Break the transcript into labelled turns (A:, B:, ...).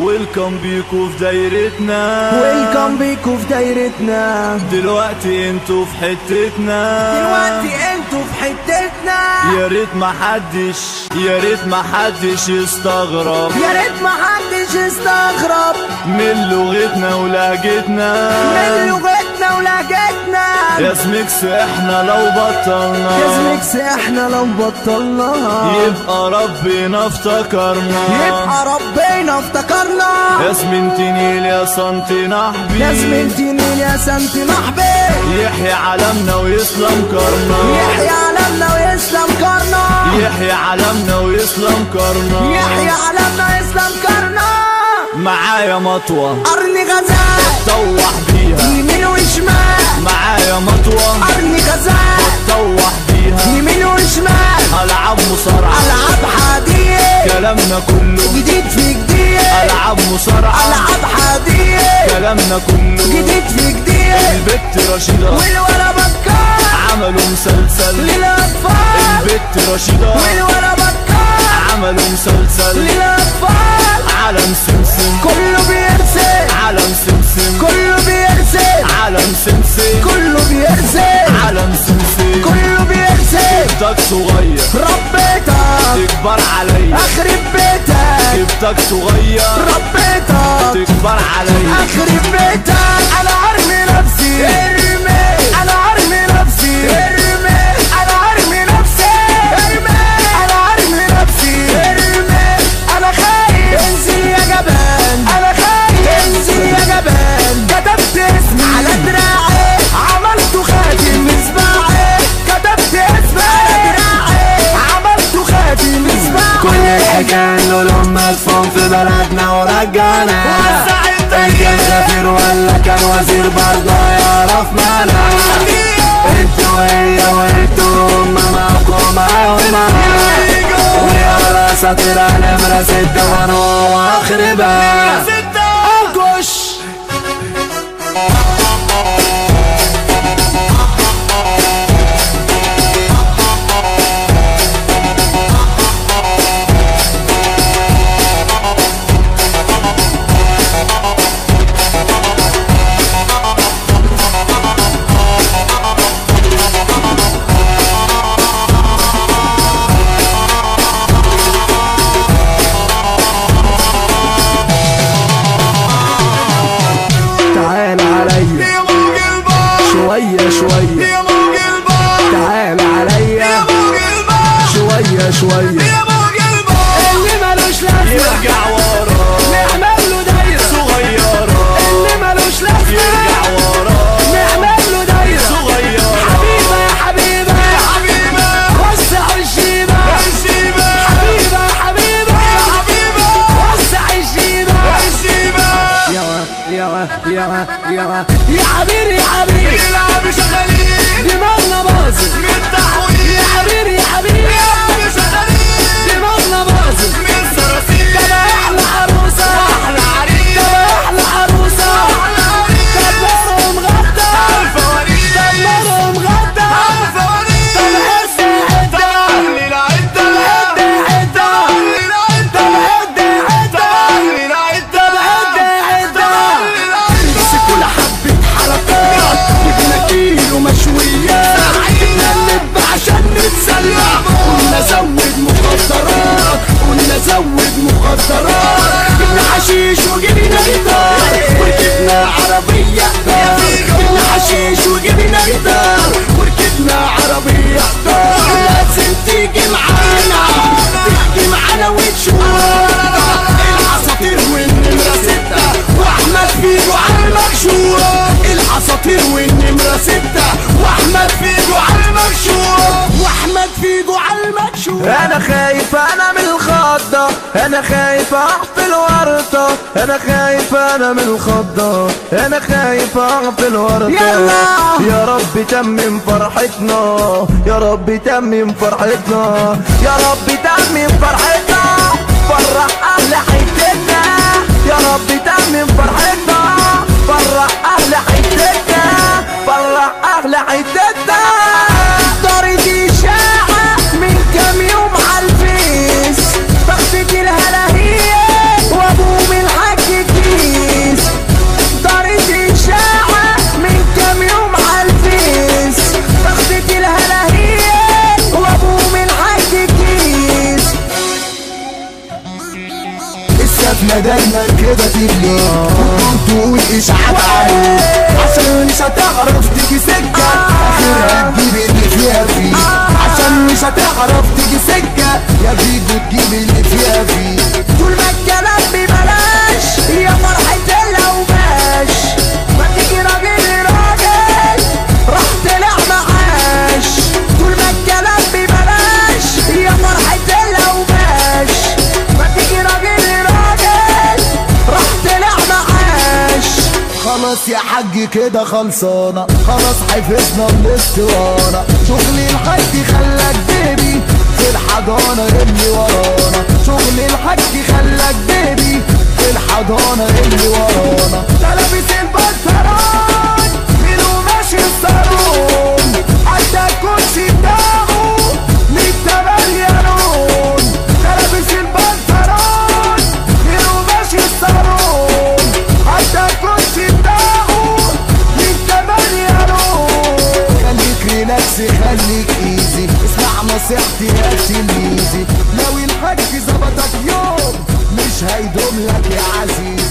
A: ويلكم بيكو في دايرتنا،
B: ويلكم بيكو في دايرتنا.
A: دلوقتي انتوا في حتتنا،
B: دلوقتي انتوا في حتتنا.
A: يا ريت محدش يستغرب،
B: يا ريت محدش يستغرب
A: من لغتنا ولهجتنا،
B: من لغتنا ولهجتنا.
A: يا سميكس احنا لو بطلنا،
B: يا سميكس احنا لو بطلنا
A: يبقى ربنا افتكرنا،
B: يبقى ربنا افتكرنا.
A: يا سمنتي نيل يا سنتي نحبي،
B: يا سمنتي نيل يا سنتي نحبي.
A: يحيى علمنا ويسلم كرنا،
B: يحيى علمنا ويسلم كرنا،
A: يحيى علمنا ويسلم كرنا،
B: يحيى علمنا ويسلم كرنا.
A: معايا مطوة
B: قرن غزال
A: طوح بيها
B: يمين وشمال،
A: معايا مطوة
B: قرن غزال
A: طوح بيها
B: يمين وشمال.
A: ألعاب مصارعة،
B: ألعاب حديد،
A: كلامنا كله
B: جديد في جديد.
A: ألعاب مصارعة،
B: ألعاب حديد،
A: كلامنا كله
B: جديد في جديد.
A: البت رشيدة
B: والولا بكار
A: عملوا مسلسل
B: للأطفال،
A: البت رشيدة
B: والولا بكار
A: عملوا مسلسل
B: للأطفال.
A: عالم سمسم
B: كله بيرسم،
A: عالم سمسم
B: كله بيرسم،
A: عالم سمسم
B: كله بيرسم،
A: عالم سمسم
B: كله بيرسم.
A: جبتك صغير
B: ربيتك
A: تكبر عليا،
B: أخرب بيتك،
A: جبتك صغير
B: ربيتك
A: تكبر عليا،
B: أخرب بيتك. أنا عارمي نفسي ارمي، أنا عارمي نفسي ارمي، أنا عارمي نفسي ارمي، أنا عارمي نفسي ارمي. أنا خايف انزل يا جبان، أنا خايف انزل يا جبان. كتبت اسمي على دراعي، عملته خاتم مصباحي. كتبت اسمي على دراعي، عملته خاتم مصباحي.
C: كل الحكاية انه لما مدفون في بلدنا ورجعنا، ان كان سفير ولا كان وزير برضه يعرف مانا. انتوا وهي وانتوا هما معاكم معاهما، ويا الاساطير نمرة 6 وانا واخربها.
B: انكش شوية شوية، تعال عليا شوية شوية. اللي ملوش لازمة
A: يرجع ورا
B: نعمل له دايرة
A: صغيرة،
B: اللي ملوش لازمة
A: يرجع ورا
B: نعمل له دايرة
A: صغيرة.
B: حبيبة يا حبيبة يا حبيبة، وسع الشيبة حبيبة يا حبيبة يا حبيبة، وسع الشيبة يا عبير يا عبير.
A: يلعب شغالين
B: دماغنا باظت
A: من تحويل،
B: يا عبير يا عبير.
A: يلعب شغالين
B: دماغنا باظت
A: من صراصير.
B: ده احلى عروسة
A: احلى عريس،
B: ده احلى عروسة.
A: احلى عريس،
B: كبرهم غدا
A: الفواريس،
B: كبرهم غدا.
A: الفواريس،
B: طب عدة عدة،
A: تعالي العدة،
B: عدة عدة،
A: تعالي العدة،
B: طب عدة عدة،
A: تعالي العدة،
B: طب عدة عدة.
A: تعالي العدة.
B: مسكوا لحبة حركات، جبنا كيلو مشويات، جبنا اللب عشان نتسلى. قلنا زود مخدرات، قلنا زود مخدرات. جبنا حشيش وجبنا جيتار، وركبنا عربية دار. جبنا حشيش وجبنا جيتار، وركبنا عربية دار. لازم تيجي معانا، تيجي معانا وتشوف العصافير والنمرة 6 واحمد فيجو على المكشوف. العصافير والنمرة 6 واحمد فيجو على المكشوف، واحمد فيجو على المكشوف. انا خايف انا من الخضة، انا خايف احط الورطة، انا خايف انا من الخضة، انا خايف احط الورطة. يلا يا رب تمم فرحتنا، يا رب تمم فرحتنا، يا رب تمم فرحتنا. فرح اهل حياتنا، يا رب تمم فرحتنا. فرح اهل حياتنا، فرح اهل حياتنا. دارت اشاعة من كام يوم عالفيس، بختة الهلاهية وابو من الحاج شفنا دايما كده تجلي تقول اشعاع عليك عشان مش هتعرف تيجي سكة اخرها تجيب اللي فيها فيه عشان مش هتعرف تيجي سكة يا فيجو تجيب اللي فيها فيه
D: طول ما الكلام ببلاش يا فرحة القماش ما تيجي راجل راجل راح طلع معاش طول ما الكلام ببلاش يا فرحة القماش ما تيجي راجل راجل راح طلع معاش
B: خلاص يا حاج كده خلصانة خلاص حفظنا الاسطوانة شغل الحاج خلاك بيبي في الحضانة اللي ورانا شغل الحاج خلاك بيبي في الحضانة اللي ورانا لابس البنطلون منو ماشي الصالون حتى الكرسي بتاعه 108 لون لابس البنطلون منو ماشي الصالون حتى الكرسي بتاعه 108 لون خليك ريلاكس خليك ايزي اسمع نصيحتي يا تلميذي لو الحاج ظبطك يوم مش هيدوم لك يا عزيزي